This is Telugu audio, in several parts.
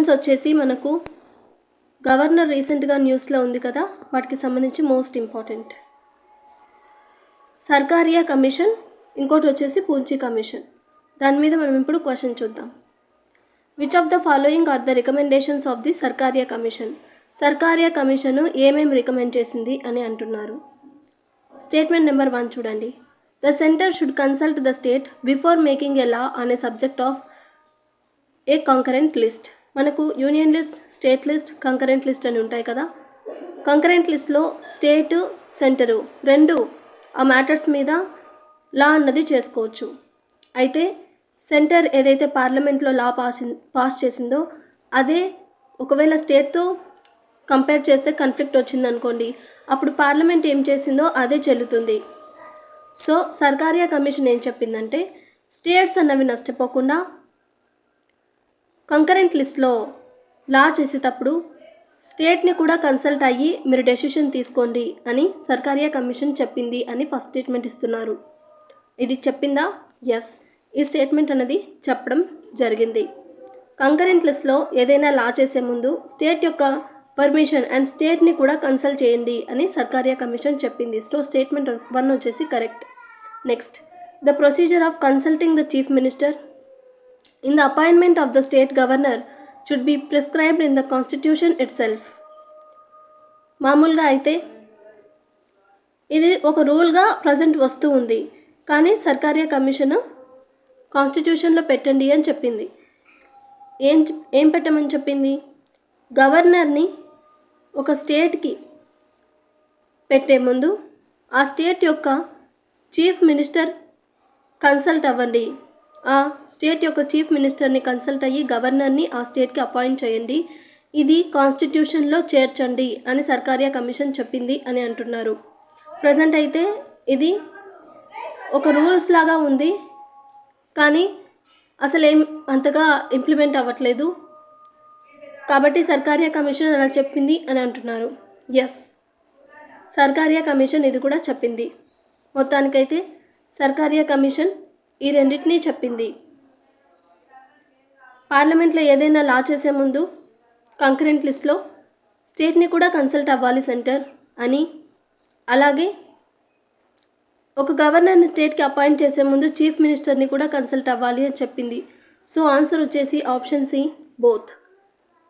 క్వశ్చన్స్ వచ్చేసి మనకు గవర్నర్ రీసెంట్గా న్యూస్లో ఉంది కదా, వాటికి సంబంధించి మోస్ట్ ఇంపార్టెంట్. సర్కారియా కమిషన్, ఇంకోటి వచ్చేసి పూంచి కమిషన్. దాని మీద మనం ఇప్పుడు క్వశ్చన్ చూద్దాం. Which of the following are the recommendations of the Sarkaria commission? Sarkaria commission ఏమేమి రికమెండ్ చేసింది అని అంటున్నారు. స్టేట్మెంట్ నెంబర్ 1 చూడండి. The centre should consult the state before making a law on a subject of a concurrent list. మనకు union list, state list, concurrent list అని ఉంటాయి కదా. కంకరెంట్ లిస్ట్లో స్టేటు, సెంటరు రెండు ఆ మ్యాటర్స్ మీద లా అన్నది చేసుకోవచ్చు. అయితే సెంటర్ ఏదైతే పార్లమెంట్లో లా పాస్ చేసిందో అదే ఒకవేళ స్టేట్తో కంపేర్ చేస్తే కాన్ఫ్లిక్ట్ వచ్చిందనుకోండి, అప్పుడు పార్లమెంట్ ఏం చేసిందో అదే చెల్లుతుంది. సో సర్కారియా కమిషన్ ఏం చెప్పిందంటే, స్టేట్స్ అన్నవి నష్టపోకుండా కంకరెంట్ లిస్ట్లో లా చేసేటప్పుడు స్టేట్ని కూడా కన్సల్ట్ అయ్యి మీరు డెసిషన్ తీసుకోండి అని సర్కారియా కమిషన్ చెప్పింది అని ఫస్ట్ స్టేట్మెంట్ ఇస్తున్నారు. ఇది చెప్పిందా? ఎస్, ఈ స్టేట్మెంట్ అనేది చెప్పడం జరిగింది. కంకరెంట్ లిస్ట్లో ఏదైనా లా చేసే ముందు స్టేట్ యొక్క పర్మిషన్ అండ్ స్టేట్ని కూడా కన్సల్ట్ చేయండి అని సర్కారియా కమిషన్ చెప్పింది. సో స్టేట్మెంట్ 1 వచ్చేసి correct. Next, the procedure of consulting the chief minister in the appointment of the state governor should be prescribed in the constitution it self. మామూలుగా అయితే ఇది ఒక రూల్గా ప్రజెంట్ వస్తూ ఉంది, కానీ సర్కారియా కమిషన్ కాన్స్టిట్యూషన్లో పెట్టండి అని చెప్పింది. ఏం పెట్టమని చెప్పింది? గవర్నర్ని ఒక స్టేట్కి పెట్టే ముందు ఆ స్టేట్ యొక్క చీఫ్ మినిస్టర్ కన్సల్ట్ అవ్వండి. ఆ స్టేట్ యొక్క చీఫ్ మినిస్టర్ని కన్సల్ట్ అయ్యి గవర్నర్ని ఆ స్టేట్కి అపాయింట్ చేయండి, ఇది కాన్స్టిట్యూషన్లో చేర్చండి అని సర్కారియా కమిషన్ చెప్పింది అని అంటున్నారు. ప్రజెంట్ అయితే ఇది ఒక రూల్స్ లాగా ఉంది, కానీ అసలు ఏం అంతగా ఇంప్లిమెంట్ అవ్వట్లేదు. కాబట్టి సర్కారియా కమిషన్ అలా చెప్పింది అని అంటున్నారు. ఎస్, సర్కారియా కమిషన్ ఇది కూడా చెప్పింది. మొత్తానికైతే సర్కారియా కమిషన్ ఈ రెండింటినీ చెప్పింది. పార్లమెంట్లో ఏదైనా లా చేసే ముందు కంకరెంట్ లిస్ట్లో స్టేట్ని కూడా కన్సల్ట్ అవ్వాలి సెంటర్ అని, అలాగే ఒక గవర్నర్ని స్టేట్కి అపాయింట్ చేసే ముందు చీఫ్ మినిస్టర్ని కూడా కన్సల్ట్ అవ్వాలి అని చెప్పింది. సో ఆన్సర్ వచ్చేసి ఆప్షన్ సి, బోత్.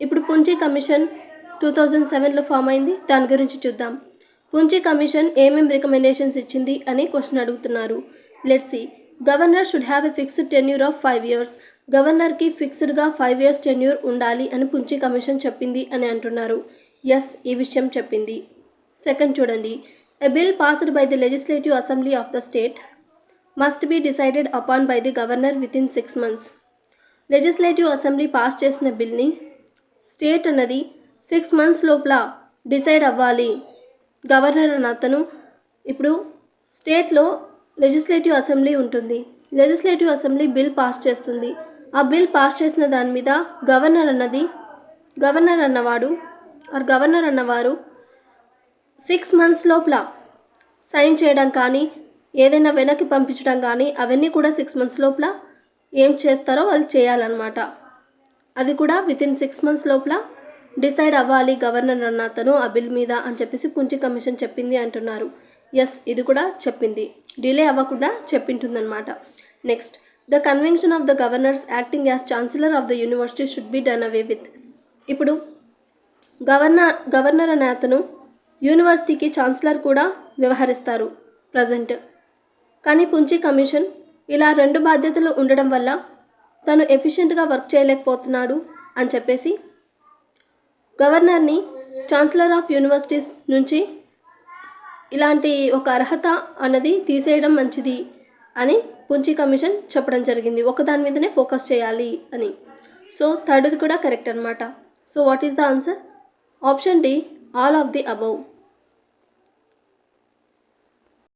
ఇప్పుడు పూంచి కమిషన్ 2007లో ఫామ్ అయింది, దాని గురించి చూద్దాం. పూంచి కమిషన్ ఏమేమి రికమెండేషన్స్ ఇచ్చింది అని క్వశ్చన్ అడుగుతున్నారు. Let's see. Governor should have a fixed tenure of 5 years. గవర్నర్కి ఫిక్స్డ్గా 5 years టెన్యూర్ ఉండాలి అని పూంచి కమిషన్ చెప్పింది అని అంటున్నారు. ఎస్, ఈ విషయం చెప్పింది. సెకండ్ చూడండి. A bill passed by the legislative assembly of the state must be decided upon by the governor within 6 months. Legislative assembly pass చేసిన బిల్ని స్టేట్ అన్నది 6 months లోపల డిసైడ్ అవ్వాలి. గవర్నర్ అన్న అతను, ఇప్పుడు స్టేట్లో లెజిస్లేటివ్ అసెంబ్లీ ఉంటుంది, లెజిస్లేటివ్ అసెంబ్లీ బిల్ పాస్ చేస్తుంది. ఆ బిల్ పాస్ చేసిన దాని మీద గవర్నర్ అన్నవారు 6 months లోపల సైన్ చేయడం కానీ ఏదైనా వెనక్కి పంపించడం కానీ అవన్నీ కూడా 6 months లోపల ఏం చేస్తారో వాళ్ళు చేయాలన్నమాట. అది కూడా వితిన్ 6 months లోపల డిసైడ్ అవ్వాలి గవర్నర్ అన్న అతను ఆ బిల్ మీద అని చెప్పేసి పూంచి కమిషన్ చెప్పింది అంటున్నారు. ఎస్, ఇది కూడా చెప్పింది, డిలే అవ్వకుండా చెప్పింటుందన్నమాట. Next, the convention of the governors acting as chancellor of the university should be done away with. ఇప్పుడు గవర్నర్ అనే అతను యూనివర్సిటీకి ఛాన్సలర్ కూడా వ్యవహరిస్తారు ప్రజెంట్. కానీ పూంచి కమిషన్ ఇలా 2 బాధ్యతలు ఉండడం వల్ల తను ఎఫిషియెంట్గా వర్క్ చేయలేకపోతున్నాడు అని చెప్పేసి గవర్నర్ని ఛాన్సలర్ ఆఫ్ యూనివర్సిటీస్ నుంచి ఇలాంటి ఒక అర్హత అన్నది తీసేయడం మంచిది అని పూంచి కమిషన్ చెప్పడం జరిగింది. ఒకదాని మీదనే ఫోకస్ చేయాలి అని. సో థర్డ్ది కూడా కరెక్ట్ అనమాట. So what is the answer? Option D, all of the above.